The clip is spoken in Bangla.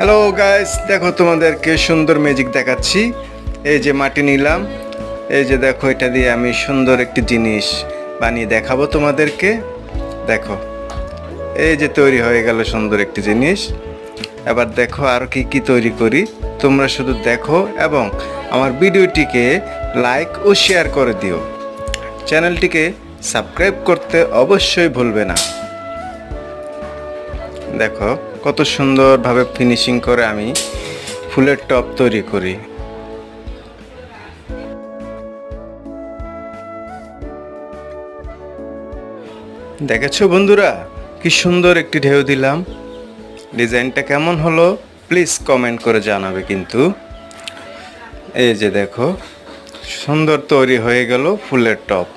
হ্যালো গাইস, দেখো তোমাদেরকে সুন্দর ম্যাজিক দেখাচ্ছি। এই যে মাটি নিলাম, এই যে দেখো এটা দিয়ে আমি সুন্দর একটি জিনিস বানিয়ে দেখাবো তোমাদেরকে। দেখো এই যে তৈরি হয়ে গেল সুন্দর একটি জিনিস। এবার দেখো আর কি কি তৈরি করি, তোমরা শুধু দেখো এবং আমার ভিডিওটিকে লাইক ও শেয়ার করে দিও। চ্যানেলটিকে সাবস্ক্রাইব করতে অবশ্যই ভুলবে না। দেখো কত সুন্দরভাবে ফিনিশিং করে আমি ফুলের টব তৈরি করি। দেখেছো বন্ধুরা, কি সুন্দর একটি ঢেউ দিলাম। ডিজাইনটা কেমন হলো প্লিজ কমেন্ট করে জানাবে কিন্তু। এই যে দেখো সুন্দর তৈরি হয়ে গেল ফুলের টব।